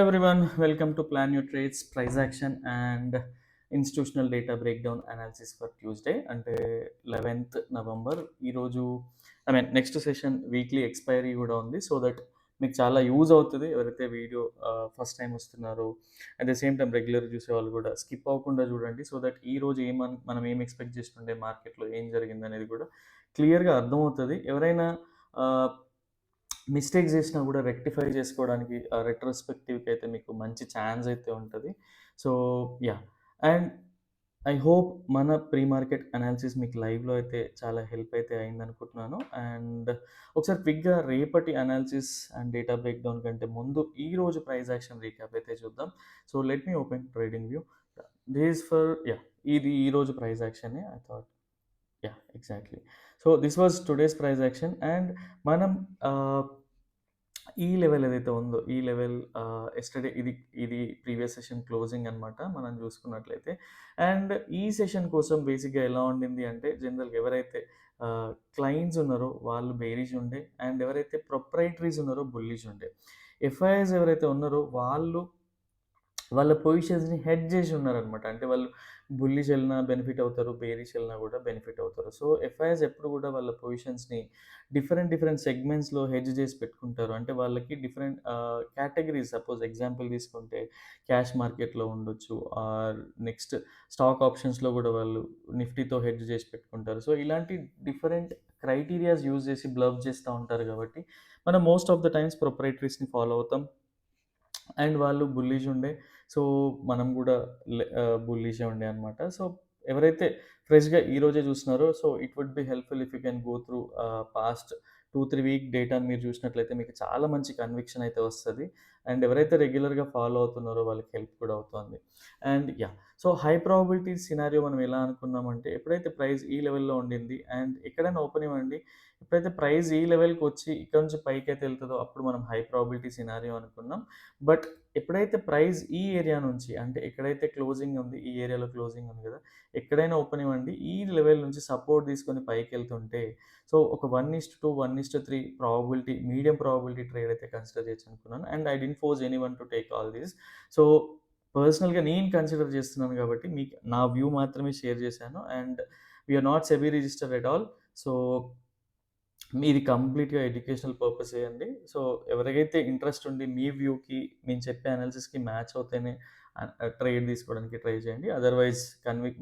Everyone, welcome to Plan Your Trades, Price Action and Institutional Data Breakdown Analysis for Tuesday అంటే 11th November. ఈరోజు next session weekly expiry కూడా ఉంది. So that మీకు చాలా use అవుతుంది. ఎవరైతే వీడియో ఫస్ట్ టైం వస్తున్నారో at the same time regular చూసే వాళ్ళు కూడా స్కిప్ అవ్వకుండా చూడండి. సో దట్ ఈరోజు మనం ఏం ఎక్స్పెక్ట్ చేస్తుండే మార్కెట్లో ఏం జరిగింది అనేది కూడా క్లియర్గా అర్థమవుతుంది. ఎవరైనా మిస్టేక్స్ చేసినా కూడా రెక్టిఫై చేసుకోవడానికి రెట్రోస్పెక్టివ్‌కి అయితే మీకు మంచి ఛాన్స్ అయితే ఉంటది. So, yeah! And I hope మన ప్రీ మార్కెట్ అనాలిసిస్ మీకు లైవ్‌లో అయితే చాలా హెల్ప్ అయితే అయిందనుకుంటున్నాను. అండ్ ఒకసారి క్విక్‌గా రేపటి అనాలిసిస్ అండ్ డేటా బ్రేక్‌డౌన్ కంటే ముందు ఈరోజు ప్రైస్ యాక్షన్ రీక్యాప్ అయితే చూద్దాం. So, let me open trading view. This for ఇది ఈరోజు ప్రైస్ యాక్షనే I thought. Exactly. So, this was today's price action and మనం ఈ లెవెల్ ఏదైతే ఉందో, ఈ లెవెల్ యెస్టర్‌డే ఇది ప్రీవియస్ సెషన్ క్లోజింగ్ అనమాట మనం చూసుకున్నట్లయితే. అండ్ ఈ సెషన్ కోసం బేసిక్‌గా ఎలా ఉండింది అంటే జనరల్‌గా ఎవరైతే క్లయింట్స్ ఉన్నారో వాళ్ళు బేరిష్ ఉండే అండ్ ఎవరైతే ప్రొప్రైటరీస్ ఉన్నారో బుల్లిష్ ఉండే. ఎఫ్ఐఐస్ ఎవరైతే ఉన్నారో వాళ్ళు వాళ్ళ పొజిషన్స్‌ని హెడ్జ్ జేసి ఉన్నారనమాట. అంటే వాళ్ళు బుల్లిష్ ఎళ్ళినా బెనిఫిట్ అవుతారు. బేరిష్ ఎళ్ళినా గూడా బెనిఫిట్ అవుతారు. సో, ఎఫ్ఐఎస్ ఎప్పుడు గూడా వాళ్ళ పొజిషన్స్‌ని డిఫరెంట్ సెగ్మెంట్స్‌లో హెడ్జ్ జేసి పెట్టుకుంటారు. అంటే వాళ్ళకి డిఫరెంట్ కేటగరీస్ సపోజ్ ఎగ్జాంపుల్ తీసుకుంటే క్యాష్ మార్కెట్‌లో ఉండొచ్చు. ఆర్ నెక్స్ట్ స్టాక్ ఆప్షన్స్‌లో గూడా వాళ్ళు నిఫ్టీతో హెడ్జ్ జేసి పెట్టుకుంటారు. సో, ఇలాంటి డిఫరెంట్ క్రైటీరియాస్ యూజ్ జేసి బ్లఫ్ జేస్తా ఉంటారు గాబట్టి, మనం మోస్ట్ ఆఫ్ ద టైమ్స్ ప్రొప్రైటరీస్‌ని ఫాలో అవుతాం. అండ్ వాళ్ళు బుల్లిష్ ఉండే. సో, మనం గూడా బుల్లిషే ఉండే అనమాట. సో, ఎవరైతే ఫ్రెష్‌గా ఈరోజే చూస్తున్నారో so, it would be helpful if you can go through past 2, 3 week డేటాని మీరు చూసినట్లయితే మీకు చాలా మంచి కన్విక్షన్ అయితే వస్తది. అండ్ ఎవరైతే రెగ్యులర్‌గా ఫాలో అవుతున్నారో వాళ్ళకి హెల్ప్ కూడా అవుతుంది. And so, high probability scenario మనం ఎలా అనుకున్నామంటే ఎప్పుడైతే ప్రైస్ ఈ లెవెల్‌లో ఉండింది అండ్ ఎక్కడైనా ఓపెన్ ఇవ్వండి. ఎప్పుడైతే ప్రైస్ ఈ లెవెల్‌కొచ్చి ఇక్కడ నుంచి పైకైతే ఎళ్తదో అప్పుడు మనం హై ప్రాబబిలిటీ సినారియో అనుకున్నాం. బట్ ఎప్పుడైతే ప్రైస్ ఈ ఏరియా నుంచి అంటే ఎక్కడైతే క్లోజింగ్ ఉంది, ఈ ఏరియాలో క్లోజింగ్ ఉంది గదా! ఎక్కడైనా ఓపెన్ ఇవ్వండి. ఈ లెవెల్ నుంచి సపోర్ట్ తీసుకొని పైకెళ్తుంటే సో, ఒక 1:2, 1:3 ప్రాబబిలిటీ మీడియం ప్రాబబిలిటీ ట్రేడ్ అయితే కన్సిడర్ చేయొచ్చనుకున్నాను. And I didn't force anyone to take all these. So, పర్సనల్‌గా నేను కన్సిడర్ చేస్తున్నాను గాబట్టి మీకు నా వ్యూ మాత్రమే షేర్ చేశాను. And we are not SEBI registered at all. So మీది కంప్లీట్‌గా ఎడ్యుకేషనల్ పర్పసే అండి. సో, ఎవరికైతే ఇంట్రెస్ట్ ఉండి మీ వ్యూకి నేను చెప్పే అనాలిసిస్‌కి మ్యాచ్ అవుతేనే ట్రేడ్ తీసుకోవడానికి ట్రై చేయండి. అదర్‌వైజ్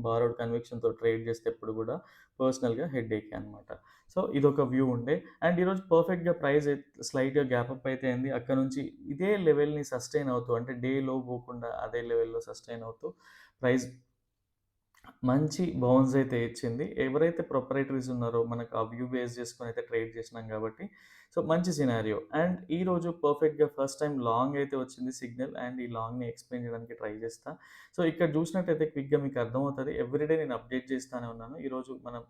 బారోడ్ కన్విక్షన్‌తో ట్రేడ్ చేస్తే ఎప్పుడు కూడా పర్సనల్‌గా హెడ్‌ఏకే అనమాట. సో, ఇదొక వ్యూ ఉండే. అండ్ ఈరోజు పర్ఫెక్ట్‌గా ప్రైస్ స్లైట్‌గా గ్యాప్ అప్ అయితే అయింది. అక్కడ నుంచి ఇదే లెవెల్‌ని సస్టైన్ అవుతూ అంటే డే లో పోకుండా అదే లెవెల్‌లో సస్టైన్ అవుతూ ప్రైస్ మంచి బౌన్స్ అయితే ఇచ్చింది. ఎవరైతే ప్రొప్రైటరీస్ ఉన్నారో మనకు ఆ వ్యూ బేస్ చేసుకొని అయితే ట్రేడ్ చేసినాం కాబట్టి, సో, మంచి సినారియో. అండ్ ఈరోజు పర్ఫెక్ట్‌గా ఫస్ట్ టైమ్ లాంగ్ అయితే వచ్చింది సిగ్నల్ అండ్ ఈ లాంగ్‌ని ఎక్స్‌ప్లెయిన్ చేయడానికి ట్రై చేస్తా. సో, ఇక్కడ చూసినట్టయితే క్విక్‌గా మీకు అర్థమవుతది. ఎవ్రీడే నేను అప్డేట్ చేస్తానే ఉన్నాను. ఈరోజు మనం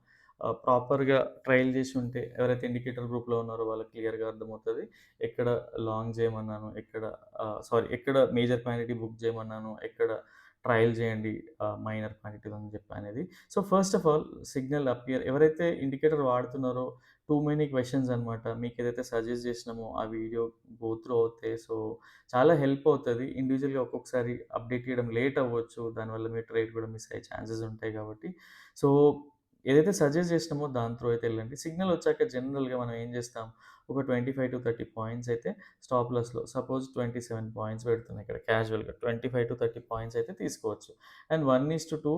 ప్రాపర్‌గా ట్రయల్ చేసి ఉంటే ఎవరైతే ఇండికేటర్ గ్రూప్‌లో ఉన్నారో వాళ్ళకి క్లియర్‌గా అర్థమవుతది. ఎక్కడ లాంగ్ చేయమన్నాను, ఎక్కడ మేజర్ క్వాంటిటీ బుక్ చేయమన్నాను, ఎక్కడ ట్రయల్ చేయండి మైనర్ క్వాంటిటీలో అని చెప్పనేది. So, first of all signal appear ఎవరైతే ఇండికేటర్ వాడుతున్నారో టూ మెనీ క్వెషన్స్ అనమాట. మీకేదైతే సజెస్ట్ చేసినామో ఆ వీడియో గో త్రూ అవుతే సో, చాలా హెల్ప్ అవుతది. ఇండివిడ్యువల్‌గా ఒక్కొక్కసారి అప్డేట్ చేయడం లేట్ అవ్వచ్చు. దానివల్ల మీ ట్రేడ్ కూడా మిస్ అయ్యే ఛాన్సెస్ ఉంటాయి కాబట్టి, సో, ఏదైతే సజెస్ట్ చేసినామో దాని త్రూ అయితే ఎళ్ళండి. సిగ్నల్ వచ్చాక జనరల్‌గా మనం ఏం చేస్తాం, ఒక 25-30 పాయింట్స్ అయితే స్టాప్ లాస్‌లో సపోజ్ 27 పాయింట్స్ పెడుతున్నా ఇక్కడ క్యాజువల్‌గా 25-30 పాయింట్స్ అయితే తీసుకోవచ్చు. అండ్ 1:2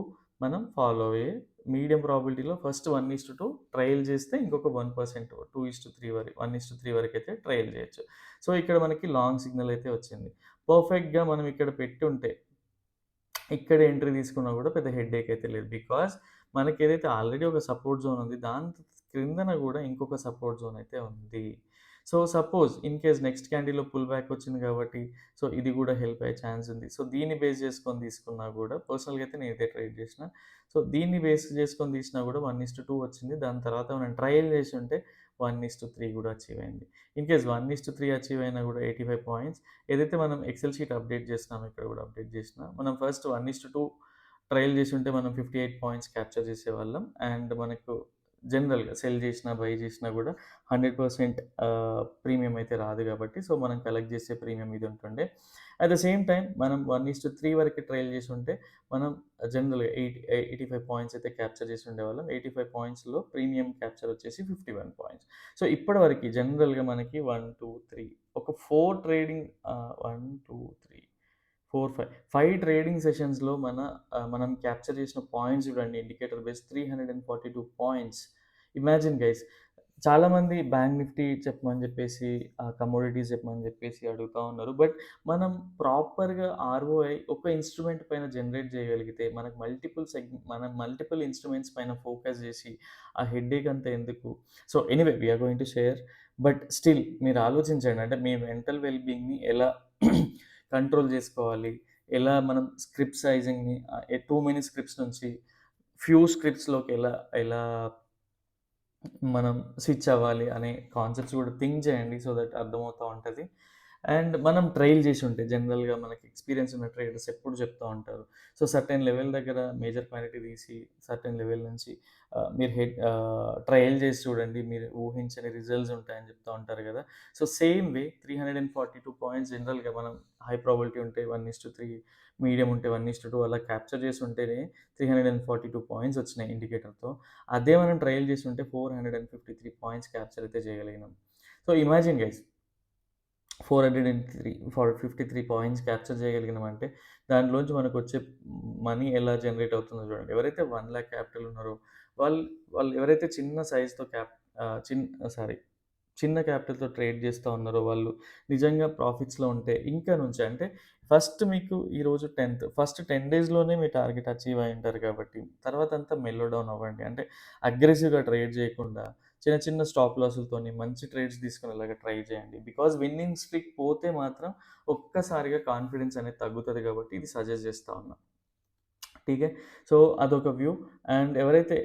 మనం ఫాలో అయ్యే మీడియం ప్రాబబిలిటీలో ఫస్ట్ 1:2 ట్రయల్ చేస్తే ఇంకొక 1% 2:3 1:3 వరకైతే ట్రయల్ చేయొచ్చు. సో, ఇక్కడ మనకి లాంగ్ సిగ్నల్ అయితే వచ్చింది. పర్ఫెక్ట్‌గా మనం ఇక్కడ పెట్టుంటే ఇక్కడ ఎంట్రీ తీసుకున్నా కూడా పెద్ద హెడ్‌ఏక్ అయితే లేదు. బికాజ్ మనకేదైతే ఆల్రెడీ ఒక సపోర్ట్ జోన్ ఉంది. దాని క్రిందన గూడా ఇంకొక సపోర్ట్ జోన్ అయితే ఉంది. So, suppose in case next క్యాండిల్‌లో పుల్ బ్యాక్ వచ్చింది కాబట్టి, సో, ఇది గూడా హెల్ప్ అయ్యే ఛాన్స్ ఉంది. సో, దీన్ని బేస్ చేసుకొని తీసుకున్నా గూడా పర్సనల్‌గా అయితే నేనైతే ట్రేడ్ చేసిన. సో, దీన్ని బేస్ చేసుకొని తీసినా గూడా 1:2 వచ్చింది. దాని తర్వాత మనం ట్రయల్ చేసుంటే 1:3 గూడా అచీవ్ అయింది. ఇన్ కేస్ 1:3 అచీవ్ అయినా గూడా 85 పాయింట్స్ ఏదైతే మనం ఎక్సెల్ షీట్ అప్డేట్ చేస్తున్నామో ఇక్కడ గూడా అప్డేట్ చేసినా, మనం ఫస్ట్ 1:2 ట్రయల్ చేసుంటే మనం 58 పాయింట్స్ క్యాప్చర్ చేసేవాళ్ళం. అండ్ మనకు జనరల్‌గా సెల్ చేసినా, బై చేసినా గూడా 100% ప్రీమియం అయితే రాదు గాబట్టి, సో, మనం కలెక్ట్ చేసే ప్రీమియం ఇది ఉంటుండే. అట్ ద సేమ్ టైమ్ మనం 1:3 వరకు ట్రైల్ చేసుంటే, మనం జనరల్‌గా 85 పాయింట్స్ అయితే క్యాప్చర్ చేసి ఉండేవాళ్ళం. 85 పాయింట్స్‌లో ప్రీమియం క్యాప్చర్ వచ్చేసి 51 పాయింట్స్. సో, ఇప్పటివరకి జనరల్‌గా మనకి 1, 2, 3 ఒక 4 ట్రేడింగ్ 1, 2, 3 4, 5 ట్రేడింగ్ సెషన్స్‌లో మనం క్యాప్చర్ చేసిన పాయింట్స్ చూడండి indicator base 342 points. Imagine guys చాలామంది బ్యాంక్ నిఫ్టీ చెప్పమని చెప్పేసి, కమోడిటీస్ చెప్పమని చెప్పేసి అడుగుతా ఉన్నారు. బట్ మనం ప్రాపర్‌గా ఆర్ఓఐ ఒక ఇన్‌స్ట్రుమెంట్ పైన జనరేట్ చేయగలిగితే, మనం మల్టిపుల్ ఇన్‌స్ట్రుమెంట్స్ పైన ఫోకస్ చేసి, ఆ హెడ్‌ఏక్ అంతా ఎందుకు? So, anyway we are going to share. But still మీరు ఆలోచించండి. అంటే మీ మెంటల్ వెల్ బీయింగ్‌ని ఎలా కంట్రోల్ జేసుకోవాలి? ఎలా మనం స్క్రిప్ట్ సైజింగ్‌ని టూ మెనీ స్క్రిప్ట్స్ నుంచి ఫ్యూ స్క్రిప్ట్స్‌లోకి ఎలా ఎలా మనం స్విచ్ అవ్వాలి అనే కాన్సెప్ట్స్ కూడా థింక్ చేయండి. సో దట్ అర్థమవుతా ఉంటది. అండ్ మనం ట్రైల్ చేసి ఉంటే జనరల్‌గా మనకి ఎక్స్‌పీరియన్స్ ఉన్న ట్రేడర్స్ ఎప్పుడు చెప్తా ఉంటారు. సో, సర్టెన్ లెవెల్ దగ్గర మేజర్ క్వాంటిటీ తీసి సర్టెన్ లెవెల్ నుంచి మీరు ట్రయల్ చేసి చూడండి. మీరు ఊహించని రిజల్ట్స్ ఉంటాయని చెప్తా ఉంటారు కదా! సో, సేమ్ వే 342 పాయింట్స్ జనరల్‌గా మనం హై ప్రాబబిలిటీ ఉంటే 1:3 మీడియం ఉంటే 1:2 అలా క్యాప్చర్ చేసి ఉంటేనే 342 పాయింట్స్ వచ్చినాయి ఇండికేటర్‌తో. అదే మనం ట్రయల్ చేసుంటే 453 పాయింట్స్ క్యాప్చర్ అయితే చేయగలిగినాం. So, imagine guys 453 points capture చేయగలిగినామంటే, దాంట్లోంచి మనకొచ్చే మనీ ఎలా జనరేట్ అవుతుందో చూడండి. ఎవరైతే 1,00,000 క్యాపిటల్ ఉన్నారో, వాళ్ళు వాళ్ళు ఎవరైతే చిన్న సైజ్‌తో సారీ చిన్న క్యాపిటల్‌తో ట్రేడ్ చేస్తా ఉన్నారో, వాళ్ళు నిజంగా ప్రాఫిట్స్‌లో ఉంటే ఇంకా నుంచి అంటే ఫస్ట్ మీకు ఈరోజు 10థ్ ఫస్ట్ 10 డేస్‌లోనే మీ టార్గెట్ అచీవ్ అయ్యుంటారు కాబట్టి, తర్వాతంతా మెల్లో డౌన్ అవ్వండి. అంటే అగ్రెసివ్‌గా ట్రేడ్ చేయకుండా చిన్న చిన్న స్టాప్ లాసులతోని మంచి ట్రేడ్స్ తీసుకునేలాగా ట్రై చేయండి. బికాజ్ విన్నింగ్ స్ట్రీక్ పోతే మాత్రం ఒక్కసారిగా కాన్ఫిడెన్స్ అనేది తగ్గుతది కాబట్టి ఇది సజెస్ట్ చేస్తా ఉన్నా. ఠీకే. సో, అదొక వ్యూ. అండ్ ఎవరైతే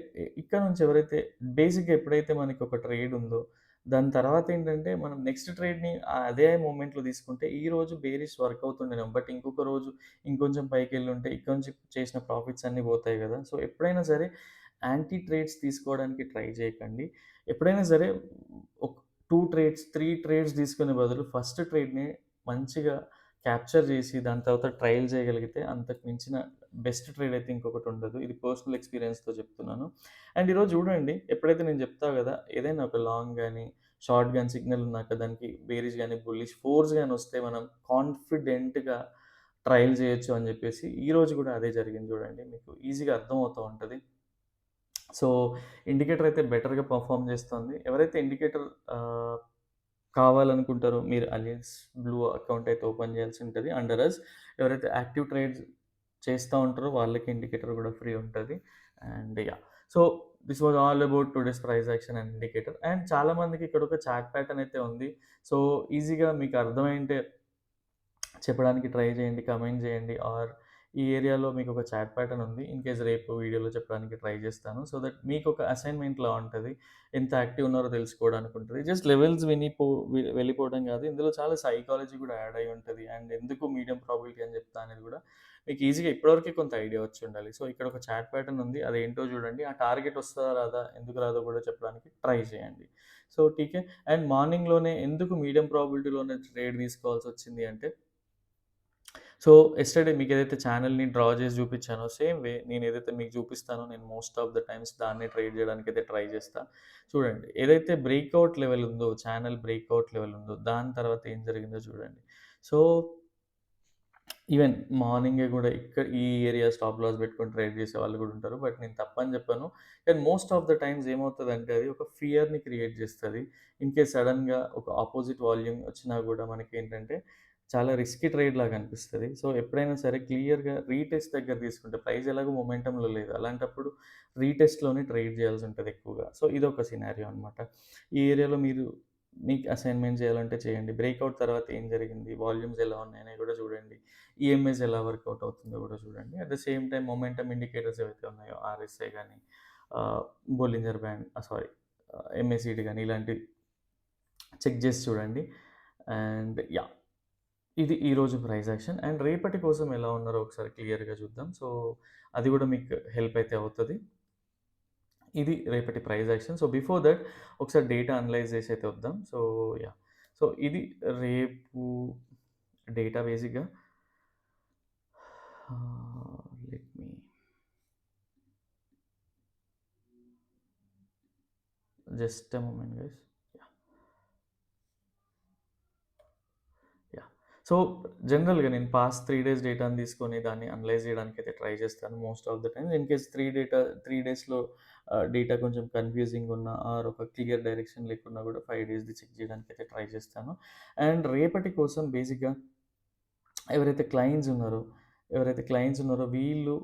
ఇక్కడ నుంచి ఎవరైతే బేసిక్‌గా ఎప్పుడైతే మనకొక ట్రేడ్ ఉందో, దాని తర్వాతేంటంటే మనం నెక్స్ట్ ట్రేడ్‌ని అదే మూమెంట్‌లో తీసుకుంటే, ఈరోజు బేరిష్ వర్క్ అవుతుండేనేమో. బట్ ఇంకొక రోజు ఇంకొంచెం పైకెళ్ళుంటే ఇక్కడ నుంచి చేసిన ప్రాఫిట్స్ అన్నీ పోతాయి గదా! సో, ఎప్పుడైనా సరే యాంటీ ట్రేడ్స్ తీసుకోవడానికి ట్రై చేయకండి. ఎప్పుడైనా సరే ఒక 2 ట్రేడ్స్, 3 ట్రేడ్స్ తీసుకునే బదులు ఫస్ట్ ట్రేడ్‌ని మంచిగా క్యాప్చర్ చేసి దాని తర్వాత ట్రయల్ చేయగలిగితే అంతకు మించిన బెస్ట్ ట్రేడ్ అయితే ఇంకొకటుండదు. ఇది పర్సనల్ ఎక్స్‌పీరియన్స్‌తో చెప్తున్నాను. అండ్ ఈరోజు చూడండి ఎప్పుడైతే నేను చెప్తా గదా! ఏదైనా ఒక లాంగ్ గాని, షార్ట్ గాని సిగ్నల్ ఉన్నాక దానికి బేరిష్ గాని, బుల్లిష్ ఫోర్స్ గాని వస్తే మనం కాన్ఫిడెంట్‌గా ట్రయల్ చేయొచ్చు అని జెప్పేసి ఈరోజు గూడా అదే జరిగింది చూడండి. మీకు ఈజీగా అర్థమవుతా ఉంటది. సో, ఇండికేటర్ అయితే బెటర్‌గా పెర్ఫార్మ్ చేస్తుంది. ఎవరైతే ఇండికేటర్ ఆహ్, కావాలనుకుంటారో మీరు అలియన్స్ బ్లూ అకౌంట్ అయితే ఓపెన్ చేయాల్సి ఉంటది అండర్ అస్. ఎవరైతే యాక్టివ్ ట్రేడ్స్ చేస్తా ఉంటారో వాళ్ళకి ఇండికేటర్ కూడా ఫ్రీ ఉంటది. And yeah! So, this was all about today's price action and indicator. And చాలా మందికి ఇక్కడ ఒక చార్ట్ ప్యాటర్న్ అయితే ఉంది. సో, ఈజీగా మీకు అర్థమైంటే చెప్పడానికి ట్రై చేయండి. కమెంట్ చేయండి. ఆర్ ఈ ఏరియాలో మీకొక చాట్ ప్యాటర్న్ ఉంది. ఇన్ కేస్ రేపు వీడియోలో చెప్పడానికి ట్రై చేస్తాను. సో దట్ మీకొక అసైన్‌మెంట్‌లా ఉంటది. ఎంత యాక్టివ్ ఉన్నారో తెలుసుకోవడానికి ఉంటది. జస్ట్ లెవెల్స్ వెళ్ళిపోవడం కాదు. ఇందులో చాలా సైకాలజీ కూడా యాడ్ అయ్యి ఉంటది. అండ్ ఎందుకు మీడియం ప్రాబబిలిటీ అని చెప్తా అనేది కూడా మీకు ఈజీగా ఇప్పటివరకే కొంత ఐడియా వచ్చి ఉండాలి. సో ఇక్కడ ఒక చాట్ ప్యాటర్న్ ఉంది. అదేంటో చూడండి. ఆ టార్గెట్ వస్తదా రాదా? ఎందుకు రాదో కూడా చెప్పడానికి ట్రై చేయండి. So TK. అండ్ మార్నింగ్‌లోనే ఎందుకు మీడియం ప్రాబబిలిటీలోనే ట్రేడ్ తీసుకోవాల్సొచ్చింది అంటే సో, యెస్టర్‌డే మీకేదైతే ఛానెల్‌ని డ్రా చేసి చూపిచ్చానో, సేమ్ వే నేనేదైతే మీకు చూపిస్తానో, నేను మోస్ట్ ఆఫ్ ద టైమ్స్ దాన్నే ట్రేడ్ చేయడానికైతే ట్రై చేస్తా. చూడండి, ఏదైతే బ్రేకౌట్ లెవెల్ ఉందో, ఛానెల్ బ్రేకౌట్ లెవెల్ ఉందో, దాని తర్వాత ఏం జరిగిందో చూడండి. సో, ఈవెన్ మార్నింగే గూడా ఈ ఏరియా స్టాప్ లాస్ పెట్టుకొని ట్రేడ్ చేసే వాళ్ళు గూడా ఉంటారు. బట్ నేను తప్పని చెప్పను. కానీ మోస్ట్ ఆఫ్ ద టైమ్స్ ఏమవుతదంటే అది ఒక ఫియర్‌ని క్రియేట్ చేస్తది. ఇన్‌కేస్ సడెన్‌గా ఒక అపోజిట్ వాల్యూమ్ వచ్చినా గూడా మనకేంటంటే చాలా రిస్కీ ట్రేడ్ లాగా అనిపిస్తది. సో, ఎప్పుడైనా సరే క్లియర్‌గా రీటెస్ట్ దగ్గర తీసుకుంటే ప్రైస్ ఎలాగో మొమెంటమ్‌లో లేదు. అలాంటప్పుడు రీటెస్ట్‌లోనే ట్రేడ్ చేయాల్సి ఉంటది ఎక్కువగా. సో, ఇదొక సినారియో అనమాట. ఈ ఏరియాలో మీకు అసైన్‌మెంట్ చేయాలంటే చేయండి. బ్రేకౌట్ తర్వాత ఏం జరిగింది? వాల్యూమ్స్ ఎలా ఉన్నాయనేవి గూడా చూడండి. ఈఎంఐస్ ఎలా వర్కౌట్ అవుతుందో గూడా చూడండి. At the same time momentum indicators ఏవైతే ఉన్నాయో ఆర్ఎస్ఐ గాని, బోలింజర్ బ్యాండ్ ఎంఏసీడీ గాని ఇలాంటివి చెక్ జేసి చూడండి. And yeah! ఇది ఈరోజు ప్రైస్ యాక్షన్. అండ్ రేపటి కోసం ఎలా ఉన్నారో ఒకసారి క్లియర్‌గా చూద్దాం. సో, అది గూడా మీకు హెల్ప్ అయితే అవుతది. ఇది రేపటి price action. So, before that ఒకసారి డేటా అనలైజ్ చేసి అయితే వద్దాం. So, yeah! సో, ఇది రేపు డేటా బేసిక్‌గా let me just a moment guys. Yeah! Yeah! So, జనరల్‌గా నేను పాస్ట్ 3 డేస్ డేటాని తీసుకొని దాన్ని అనలైజ్ చేయడానికైతే ట్రై చేస్తాను most of the times. In case 3 డేస్‌లో డేటా కొంచెం కన్‌ఫ్యూజింగ్ ఉన్నా ఆర్ ఒక క్లియర్ డైరెక్షన్ లేకున్నా కూడా 5 డేస్‌ది చెక్ చేయడానికైతే ట్రై చేస్తాను. అండ్ రేపటి కోసం బేసిక్‌గా ఎవరైతే క్లయింట్స్ ఉన్నారో, వీళ్ళు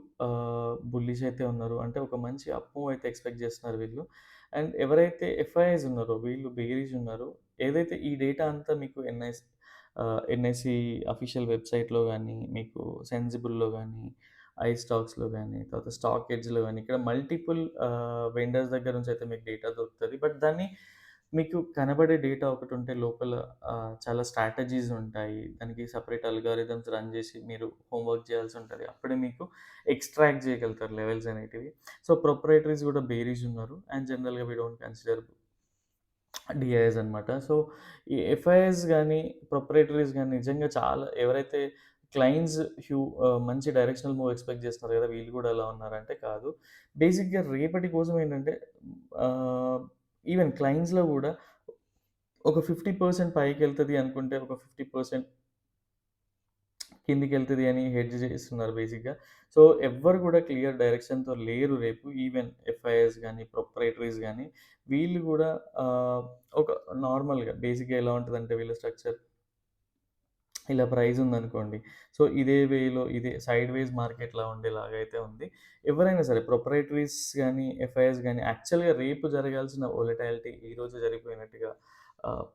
బుల్లిష్ అయితే ఉన్నారు. అంటే ఒక మంచి అప్ మూవ్ అయితే ఎక్స్‌పెక్ట్ చేస్తున్నారు వీళ్ళు. అండ్ ఎవరైతే ఎఫ్ఐఐస్ ఉన్నారో వీళ్ళు బేరిష్ ఉన్నారు. ఏదైతే ఈ డేటా అంతా మీకు ఎన్ఐసి అఫీషియల్ వెబ్‌సైట్‌లో గానీ, మీకు సెన్సిబుల్‌లో గానీ, ఐస్టాక్స్‌లో గానీ, తర్వాత స్టాక్ ఎడ్జ్‌లో గానీ, ఇక్కడ మల్టిపుల్ వెండర్స్ దగ్గర నుంచి అయితే మీకు డేటా దొరుకుతది. బట్ దాన్ని మీకు కనబడే డేటా ఒకటుంటే లోపల చాలా స్ట్రాటజీస్ ఉంటాయి. దానికి సెపరేట్ అల్గారిథమ్స్ రన్ జేసి మీరు హోంవర్క్ జేయాల్సుంటది. అప్పుడే మీకు ఎక్స్‌ట్రాక్ట్ జేయగలుగుతారు లెవెల్స్ అనేటివి. సో, ప్రొప్రైటరీస్ గూడా బేరీస్ ఉన్నారు. అండ్ జనరల్‌గా వి డోంట్ కన్సిడర్ డిఐఎస్ అనమాట. సో, ఈ ఎఫ్ఐఎస్ గాని, ప్రొప్రైటరీస్ గాని నిజంగా చాలా ఎవరైతే క్లయింట్స్ మంచి డైరెక్షనల్ మూవ్ ఎక్స్‌పెక్ట్ జేస్తున్నారు గదా! వీళ్ళు గూడా అలా ఉన్నారంటే కాదు. బేసిక్‌గా రేపటి కోసం ఏంటంటే ఆహ్, ఈవెన్ క్లయింట్స్‌లో గూడా ఒక 50% పైకెళ్తది అనుకుంటే, ఒక 50% కిందికెళ్తది అని హెడ్జ్ చేస్తున్నారు బేసిక్‌గా. సో, ఎవ్వరు గూడా క్లియర్ డైరెక్షన్‌తో లేరు రేపు. ఈవెన్ ఎఫ్ఐఎస్ గాని, ప్రొప్రైటరీస్ గాని వీళ్ళు గూడా ఒక నార్మల్‌గా బేసిక్‌గా ఎలా ఉంటదంటే వీళ్ళ స్ట్రక్చర్ ఇలా ప్రైస్ ఉందనుకోండి. సో, ఇదే వేలో ఇదే సైడ్‌వేస్ మార్కెట్‌లా ఉండేలాగా అయితే ఉంది. ఎవరైనా సరే ప్రొప్రైటరీస్ గాని, ఎఫ్ఐఎస్ గాని యాక్చువల్‌గా రేపు జరగాల్సిన వోలటాలిటీ ఈరోజు జరిగిపోయినట్టుగా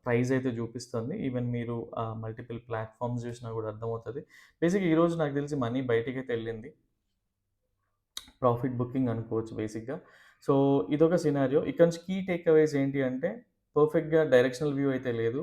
ప్రైస్ అయితే చూపిస్తుంది. ఈవెన్ మీరు మల్టిపుల్ ప్లాట్‌ఫార్మ్స్ చూసినా గూడా అర్థమవుతది. బేసిక్‌గా ఈరోజు నాకు తెలిసి మనీ బయటికైతే ఎళ్ళింది. ప్రాఫిట్ బుకింగ్ అనుకోవచ్చు బేసిక్‌గా. సో, ఇదొక సినారియో. ఇక్కడ నుంచి కీ టేక్ అవేస్ ఏంటి అంటే, పర్ఫెక్ట్‌గా డైరెక్షనల్ వ్యూ అయితే లేదు.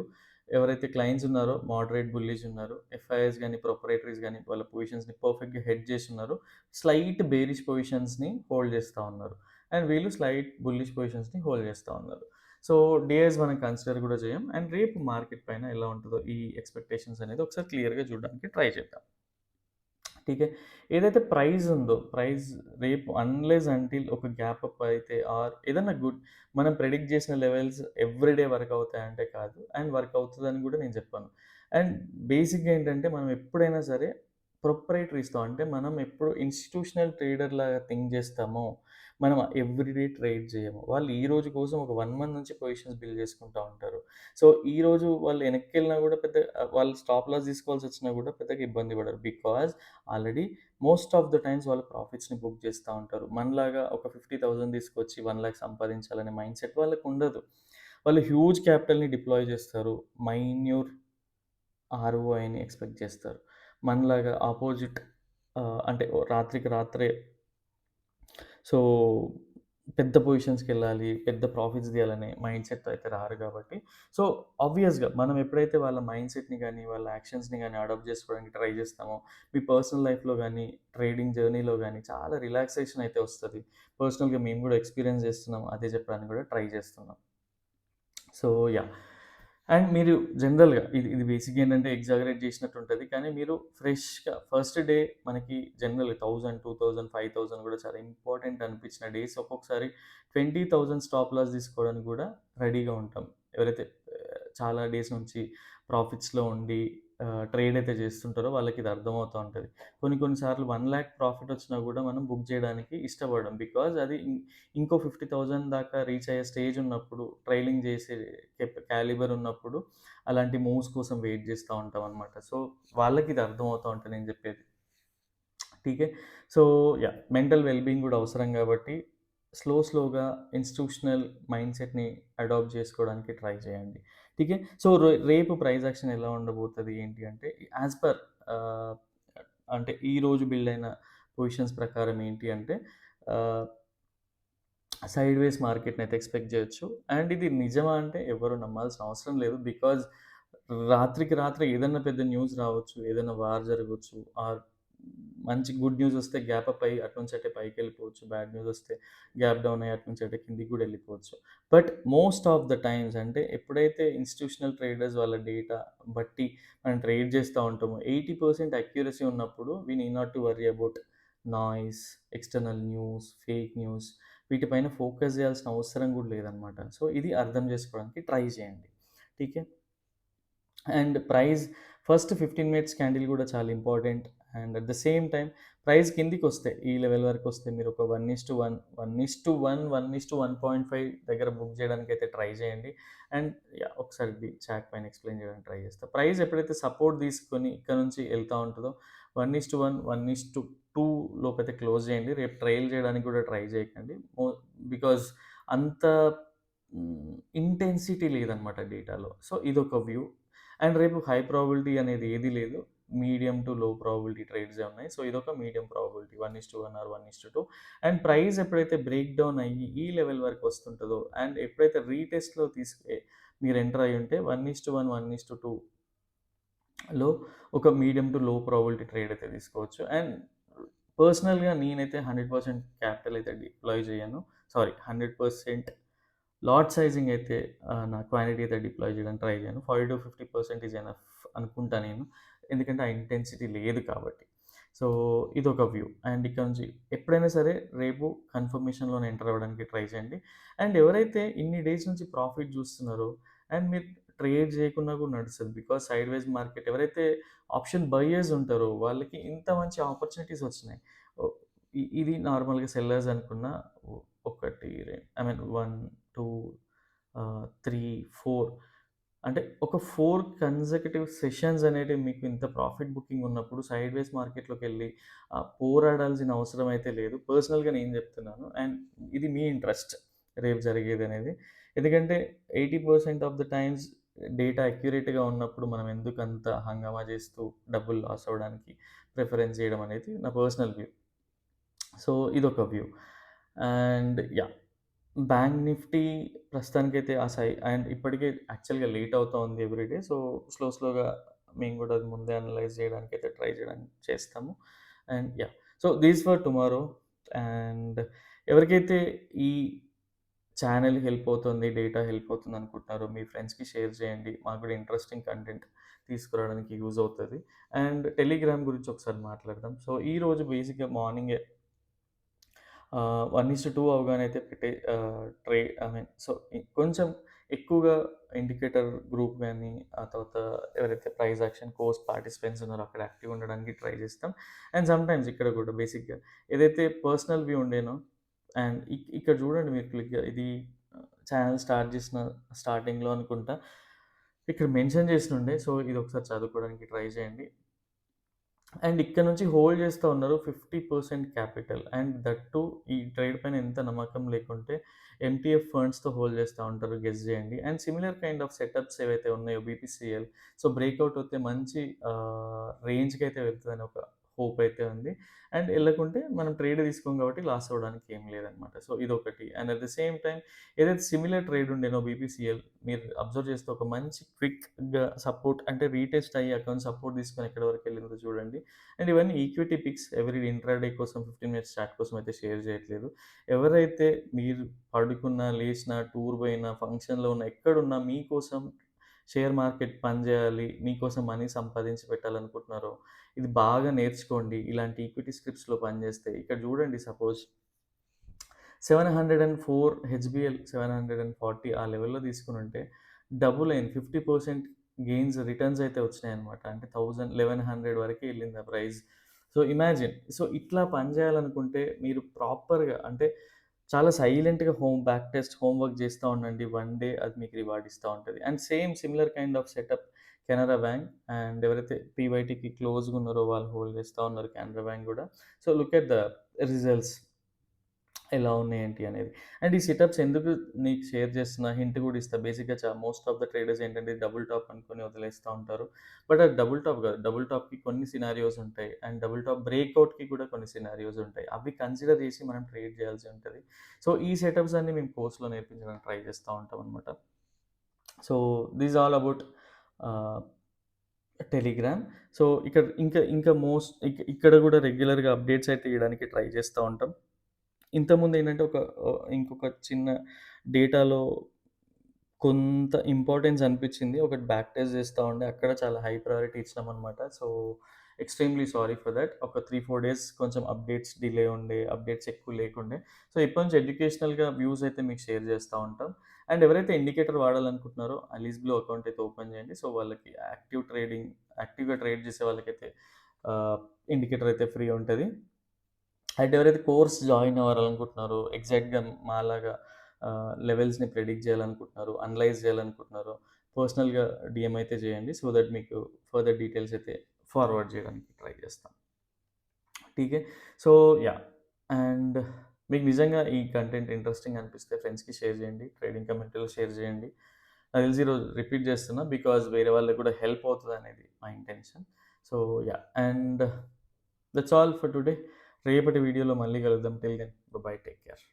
ఎవరైతే క్లయింట్స్ ఉన్నారో మోడరేట్ బుల్లిష్ ఉన్నారు. ఎఫ్ఐఎస్ గాని, ప్రొప్రైటరీస్ గాని వాళ్ళ పొజిషన్స్‌ని పర్ఫెక్ట్‌గా హెడ్జ్ చేసున్నారు. స్లైట్ బేరిష్ పొజిషన్స్‌ని హోల్డ్ చేస్తా ఉన్నారు. అండ్ వీళ్ళు స్లైట్ బుల్లిష్ పొజిషన్స్‌ని హోల్డ్ చేస్తా ఉన్నారు. సో, డిఐఎస్ మనం కన్సిడర్ కూడా చేయం. అండ్ రేపు మార్కెట్ పైన ఎలా ఉంటదో ఈ ఎక్స్‌పెక్టేషన్స్ అనేది ఒకసారి క్లియర్‌గా చూడడానికి ట్రై చేద్దాం. ఠీకే. ఏదైతే ప్రైజ్ ఉందో, ప్రైజ్ రేపు అన్‌లెస్ అంటిల్ ఒక గ్యాప్ అప్ అయితే ఆర్ ఏదన్నా గుడ్ మనం ప్రెడిక్ట్ చేసిన లెవెల్స్ ఎవ్రీ డే వర్క్ అవుతాయంటే కాదు. అండ్ వర్క్ అవుతదని గూడా నేను చెప్పను. అండ్ బేసిక్‌గా ఏంటంటే మనం ఎప్పుడైనా సరే ప్రొప్రైటరీస్‌తో అంటే మనం ఎప్పుడు ఇన్‌స్టిట్యూషనల్ ట్రేడర్ లాగా థింక్ చేస్తామో, మనం ఎవ్రీ డే ట్రేడ్ చేయము. వాళ్ళు ఈ రోజు కోసం ఒక 1 మంత్ నుంచి పొజిషన్స్ బిల్డ్ చేసుకుంటా ఉంటారు. సో, ఈరోజు వాళ్ళు వెనక్కెళ్ళినా గూడా పెద్ద వాళ్ళు స్టాప్ లాస్ తీసుకోవాల్సొచ్చినా గూడా పెద్దగా ఇబ్బంది పడరు. Because already most of the times వాళ్ళు ప్రాఫిట్స్‌ని బుక్ చేస్తా ఉంటారు. మనలాగా ఒక 50,000 తీసుకొచ్చి 1,00,000 సంపాదించాలనే మైండ్‌సెట్ వాళ్ళకుండదు. వాళ్ళు హ్యూజ్ క్యాపిటల్‌ని డిప్లాయ్ చేస్తారు. మైన్యూర్ ఆర్ఓఐని ఎక్స్‌పెక్ట్ చేస్తారు. మనలాగా అపోజిట్ అంటే రాత్రికి రాత్రే సో, పెద్ద పొజిషన్స్‌కెళ్ళాలి, పెద్ద ప్రాఫిట్స్ తీయాలనే మైండ్‌సెట్‌తో అయితే రారు కాబట్టి, సో, ఆబ్వియస్‌గా మనం ఎప్పుడైతే వాళ్ళ మైండ్‌సెట్‌ని గాని, వాళ్ళ యాక్షన్స్‌ని గాని అడాప్ట్ చేసుకోవడానికి ట్రై చేస్తామో, మీ పర్సనల్ లైఫ్‌లో గాని, ట్రేడింగ్ జర్నీలో గాని చాలా రిలాక్సేషన్ అయితే వస్తది. పర్సనల్‌గా మేము కూడా ఎక్స్‌పీరియన్స్ చేస్తున్నాం. అదే చెప్పడానికి కూడా ట్రై చేస్తున్నాం. So, yeah! అండ్ మీరు జనరల్‌గా ఇది ఇది బేసిక్‌గా ఏంటంటే ఎగ్జాగరేట్ చేసినట్టుంటది. కానీ మీరు ఫ్రెష్‌గా ఫస్ట్ డే మనకి జనరల్‌గా 1000, 2000, 5000 కూడా చాలా ఇంపార్టెంట్ అనిపించిన డేస్ ఒక్కొక్కసారి 20,000 స్టాప్ లాస్ తీసుకోవడానికి కూడా రెడీగా ఉంటాం. ఎవరైతే చాలా డేస్ నుంచి ప్రాఫిట్స్‌లో ఉండి ట్రేడ్ అయితే చేస్తుంటారో వాళ్ళకి ఇది అర్థమవుతా ఉంటది. కొన్ని కొన్ని సార్లు 1,00,000 ప్రాఫిట్ వచ్చినా కూడా మనం బుక్ చేయడానికి ఇష్టపడం. బికాజ్ అది ఇంకో 50,000 దాకా రీచ్ అయ్యే స్టేజ్ ఉన్నప్పుడు, ట్రైలింగ్ చేసే క్యాలిబర్ ఉన్నప్పుడు, అలాంటి మూవ్స్ కోసం వెయిట్ చేస్తా ఉంటామనమాట. సో, వాళ్ళకిది అర్థమవుతా ఉంటది నేను చెప్పేది. ఠీకే. So, yeah! Mental well being గూడా అవసరం గాబట్టి, స్లోగా ఇన్‌స్టిట్యూషనల్ మైండ్‌సెట్‌ని అడాప్ట్ జేసుకోవడానికి ట్రై చేయండి. ఠీకే. సో, రేపు ప్రైస్ యాక్షన్ ఎలా ఉండబోతది ఏంటి అంటే, యాస్ పర్ ఆహ్, అంటే ఈరోజు బిల్డ్ అయిన పొజిషన్స్ ప్రకారం ఏంటి అంటే ఆహ్ సైడ్‌వేస్ మార్కెట్‌నయితే ఎక్స్‌పెక్ట్ జేయొచ్చు. అండ్ ఇది నిజమా అంటే ఎవరు నమ్మాల్సిన అవసరం లేదు. బికాజ్ రాత్రికి రాత్రే ఏదన్నా పెద్ద న్యూస్ రావచ్చు. ఏదైనా వార్ జరగొచ్చు. ఆర్ మంచి గుడ్ న్యూస్ వస్తే గ్యాప్ అప్ అయ్యి అటు నుంచి అటే పైకెళ్ళిపోవచ్చు. బ్యాడ్ న్యూస్ వస్తే గ్యాప్ డౌన్ అయ్యి అటు నుంచి అటే కిందకి గూడా ఎళ్ళిపోవచ్చు. But most of the times అంటే ఎప్పుడైతే ఇన్‌స్టిట్యూషనల్ ట్రేడర్స్ వాళ్ళ డేటా బట్టి మనం ట్రేడ్ చేస్తా ఉంటామో 80% అక్యురసీ ఉన్నప్పుడు we need not to worry about noise, external news, fake news వీటిపైన ఫోకస్ చేయాల్సిన అవసరం గూడా లేదనమాట. సో, ఇది అర్థం చేసుకోవడానికి ట్రై చేయండి. ఠీకే. And price first 15 minutes candle గూడా చాలా important. And at the same time price కిందికొస్తే ఈ లెవెల్ వరకొస్తే మీరు ఒక 1:1, 1:1, 1:1.5 దగ్గర బుక్ చేయడానికైతే ట్రై చేయండి. And yeah! ఒకసారి ఇది చార్ట్ పైన ఎక్స్‌ప్లెయిన్ చేయడానికి ట్రై చేస్తా. ప్రైస్ ఎప్పుడైతే సపోర్ట్ తీసుకొని ఇక్కడ నుంచి ఎళ్తా ఉంటదో 1:1, 1:2 లోపైతే క్లోజ్ చేయండి. రేపు ట్రైల్ చేయడానికి కూడా ట్రై చేయకండి. బికాజ్ అంత ఇంటెన్సిటీ లేదనమాట డేటాలో. సో, ఇదొక వ్యూ. అండ్ రేపు హై ప్రాబబిలిటీ అనేది ఏది లేదు. మీడియం టు లో ప్రాబబిలిటీ ట్రేడ్సే ఉన్నాయి. సో, ఇదొక medium probability 1:1 or 1:2 and price ఎప్పుడైతే బ్రేక్ డౌన్ అయ్యి ఈ లెవెల్ వరకు వస్తుంటదో అండ్ ఎప్పుడైతే రీటెస్ట్‌లో మీరు ఎంటర్ అయ్యుంటే 1:1, 1:2లో ఒక medium to low probability trade అయితే తీసుకోవచ్చు. అండ్ పర్సనల్‌గా నేనైతే 100% క్యాపిటల్ అయితే డిప్లాయ్ చేయను. సారీ 100% లాట్ సైజింగ్ అయితే నా క్వాంటిటీ అయితే డిప్లాయ్ చేయడానికి ట్రై చేయను. 40-50% ఈజ్ ఎనఫ్ అనుకుంటా నేను. ఎందుకంటే ఆ ఇంటెన్సిటీ లేదు కాబట్టి. సో, ఇదొక వ్యూ. అండ్ ఇక్కడ నుంచి ఎప్పుడైనా సరే రేపు కన్ఫర్మేషన్‌లోనే ఎంటర్ అవ్వడానికి ట్రై చేయండి. అండ్ ఎవరైతే ఇన్ని డేస్ నుంచి ప్రాఫిట్ చూస్తున్నారో అండ్ మీరు ట్రేడ్ చేయకున్నా కూడా నడుస్తది. బికాజ్ సైడ్‌వేస్ మార్కెట్ ఎవరైతే ఆప్షన్ బయర్స్ ఉంటారో వాళ్ళకి ఇంత మంచి ఆపర్చునిటీస్ వచ్చినాయి. ఓ ఇది నార్మల్‌గా సెల్లర్స్ అనుకున్న ఒకటి ఐ మీన్ 1, 2 3, 4 అంటే ఒక 4 కన్సెక్యూటివ్ సెషన్స్ అనేటివి మీకు ఇంత ప్రాఫిట్ బుకింగ్ ఉన్నప్పుడు సైడ్‌వేస్ మార్కెట్‌లోకెళ్ళి పోరాడాల్సిన అవసరం అయితే లేదు. పర్సనల్‌గా నేను చెప్తున్నాను. అండ్ ఇది మీ ఇంట్రెస్ట్ రేపు జరిగేదనేది. ఎందుకంటే 80% ఆఫ్ ద టైమ్స్ డేటా అక్యురేట్‌గా ఉన్నప్పుడు మనం ఎందుకంత హంగామా చేస్తూ డబ్బులు లాస్ అవ్వడానికి ప్రిఫరెన్స్ చేయడం అనేది నా పర్సనల్ వ్యూ. సో, ఇదొక view. And yeah! Bank Nifty ప్రస్తుతానికైతే ఆ అండ్ ఇప్పటికే యాక్చువల్‌గా లేట్ అవుతా ఉంది ఎవ్రీ డే. సో, స్లోగా మేము గూడా అది ముందే అనలైజ్ చేయడానికైతే ట్రై చేస్తాము. And yeah! So, this for tomorrow. And ఎవరికైతే ఈ ఛానెల్ హెల్ప్ అవుతుంది, డేటా హెల్ప్ అవుతుంది అనుకుంటున్నారో మీ ఫ్రెండ్స్‌కి షేర్ చేయండి. మాకు కూడా ఇంట్రెస్టింగ్ కంటెంట్ తీసుకురావడానికి యూజ్ అవుతది. అండ్ టెలిగ్రామ్ గురించి ఒకసారి మాట్లాడదాం. సో, ఈరోజు బేసిక్‌గా మార్నింగే 1:2 అవగానే అయితే ఐ మీన్ సో, కొంచెం ఎక్కువగా ఇండికేటర్ గ్రూప్ గాని, ఆ తర్వాత ఎవరైతే ప్రైస్ యాక్షన్ కోర్స్ పార్టిసిపెంట్స్ ఉన్నారో అక్కడ యాక్టివ్‌గా ఉండడానికి ట్రై చేస్తాం. అండ్ సమ్‌టైమ్స్ ఇక్కడ కూడా బేసిక్‌గా ఏదైతే పర్సనల్ వ్యూ ఉండేనో అండ్ ఇక్కడ చూడండి మీరు క్లిక్‌గా ఇది ఛానెల్ స్టార్ట్ చేసిన స్టార్టింగ్‌లో అనుకుంటా. ఇక్కడ మెన్షన్ చేసినుండే. సో, ఇది ఒకసారి చదువుకోవడానికి ట్రై చేయండి. అండ్ ఇక్కడ నుంచి హోల్డ్ చేస్తా ఉన్నారు 50% క్యాపిటల్. అండ్ దట్ టూ ఈ ట్రేడ్ పైన ఎంత నమ్మకం లేకుంటే ఎంటీఎఫ్ ఫండ్స్‌తో హోల్డ్ చేస్తా ఉంటారో గెస్ చేయండి. And similar kind of setups ఏవైతే ఉన్నాయో బీపీసీఎల్ సో, బ్రేక్‌ఔట్ అవుతే మంచి రేంజ్‌కైతే వెళ్తదని ఒక హోప్ అయితే ఉంది. అండ్ ఎళ్ళకుంటే మనం ట్రేడ్ తీసుకోం కాబట్టి లాస్ అవ్వడానికి ఏం లేదనమాట. సో, ఇదొకటి. And at the same time ఏదైతే సిమిలర్ ట్రేడ్ ఉండేనో బీపీసీఎల్ మీరు అబ్జర్వ్ చేస్తే ఒక మంచి క్విక్‌గా సపోర్ట్ అంటే రీటెస్ట్ అయ్యి అకౌంట్ సపోర్ట్ తీసుకొని ఎక్కడి వరకు వెళ్ళిందో చూడండి. అండ్ ఇవన్నీ ఈక్విటీ పిక్స్ ఎవ్రీ ఇంట్రాడే కోసం 15 మినిట్స్ చాట్ కోసం అయితే షేర్ చేయట్లేదు. ఎవరైతే మీరు పడుకున్నా, లేచినా, టూర్ పోయినా, ఫంక్షన్‌లో ఉన్నా, ఎక్కడున్నా మీకోసం షేర్ మార్కెట్ పనిచేయాలి, మీకోసం మనీ సంపాదించి పెట్టాలనుకుంటున్నారో, ఇది బాగా నేర్చుకోండి. ఇలాంటి ఈక్విటీ స్క్రిప్ట్స్‌లో పనిచేస్తే. ఇక్కడ చూడండి సపోజ్ 704 హెచ్‌బీఎల్ 740 ఆ లెవెల్‌లో తీసుకొనుంటే డబుల్ అయింది. 50% గెయిన్స్ రిటర్న్స్ అయితే వచ్చినాయన్నమాట. అంటే 1100 వరకే ఎళ్ళింది ఆ ప్రైస్. So, imagine. సో, ఇట్లా పని చేయాలనుకుంటే మీరు ప్రాపర్‌గా అంటే చాలా సైలెంట్‌గా బ్యాక్ టెస్ట్ హోమ్ వర్క్ చేస్తా ఉండండి. వన్ డే అది మీకు రివార్డ్ ఇస్తా ఉంటది. And same similar kind of setup Canara bank and ఎవరైతే పీవైటీకి క్లోజ్‌గా ఉన్నారో వాళ్ళు హోల్డ్ చేస్తా ఉన్నారు కెనరా బ్యాంక్ గూడా. So, look at the results. ఎలా ఉన్నాయి ఏంటి అనేది. అండ్ ఈ సెటప్స్ ఎందుకు నీకు షేర్ చేస్తున్నా, హింట్ కూడా ఇస్తా. బేసిక్‌గా మోస్ట్ ఆఫ్ ద ట్రేడర్స్ ఏంటంటే డబుల్ టాప్ అనుకోని వదిలేస్తా ఉంటారు. బట్ అది డబుల్ టాప్ కాదు. డబుల్ టాప్‌కి కొన్ని సినారియోస్ ఉంటాయి. అండ్ డబుల్ టాప్ బ్రేక్‌ఔట్‌కి కూడా కొన్ని సినారియోస్ ఉంటాయి. అవి కన్సిడర్ చేసి మనం ట్రేడ్ చేయాల్సి ఉంటది. సో, ఈ సెటప్స్ అన్నీ మేము కోర్స్‌లో నేర్పించడానికి ట్రై చేస్తా ఉంటామనమాట. సో, దిస్ ఆల్ అబౌట్ ఆహ్ టెలిగ్రామ్. సో, ఇక్కడ ఇంకా ఇక్కడ గూడా రెగ్యులర్‌గా అప్‌డేట్స్ అయితే ఇయడానికి ట్రై చేస్తా ఉంటాం. ఇంతకుముందేంటంటే ఇంకొక చిన్న డేటాలో కొంత ఇంపార్టెన్స్ అనిపిచ్చింది. ఒకటి బ్యాక్ టెస్ట్ చేస్తా ఉండే. అక్కడ చాలా హై ప్రయారిటీ ఇచ్చినామనమాట. So, extremely sorry for that. ఒక 3, 4 డేస్ కొంచెం అప్‌డేట్స్ డిలే ఉండే. అప్‌డేట్స్ ఎక్కువ లేకుండే. సో, ఇప్పటి నుంచి ఎడ్యుకేషనల్‌గా వ్యూస్ అయితే మీకు షేర్ చేస్తా ఉంటాం. అండ్ ఎవరైతే ఇండికేటర్ వాడాలనుకుంటున్నారో అలీస్ బ్లూ అకౌంట్ అయితే ఓపెన్ చేయండి. సో, వాళ్ళకి యాక్టివ్‌గా ట్రేడ్ చేసే వాళ్ళకైతే ఆహ్, ఇండికేటర్ అయితే ఫ్రీ ఉంటది. అండ్ ఎవరైతే కోర్స్ జాయిన్ అవ్వాలనుకుంటున్నారో, ఎగ్జాక్ట్‌గా మాలాగా లెవెల్స్‌ని ప్రెడిక్ట్ చేయాలనుకుంటున్నారో, అనలైజ్ చేయాలనుకుంటున్నారో, పర్సనల్‌గా డీఎం అయితే చేయండి. సో దట్ మీకు ఫర్దర్ డీటెయిల్స్ అయితే ఫార్వర్డ్ చేయడానికి ట్రై చేస్తాం. ఠీకే. So, yeah! అండ్ మీకు నిజంగా ఈ కంటెంట్ ఇంట్రెస్టింగ్ అనిపిస్తే ఫ్రెండ్స్‌కి షేర్ చేయండి. ట్రేడింగ్ కమ్యూనిటీలో షేర్ చేయండి. నాకు తెలిసి ఈరోజు రిపీట్ చేస్తున్నా బికాజ్ వేరే వాళ్ళకి కూడా హెల్ప్ అవుతదనేది మా intention. So, yeah! And that's all for today. రేపటి వీడియోలో మళ్ళీ కలుద్దాం. Till then bye. Take care.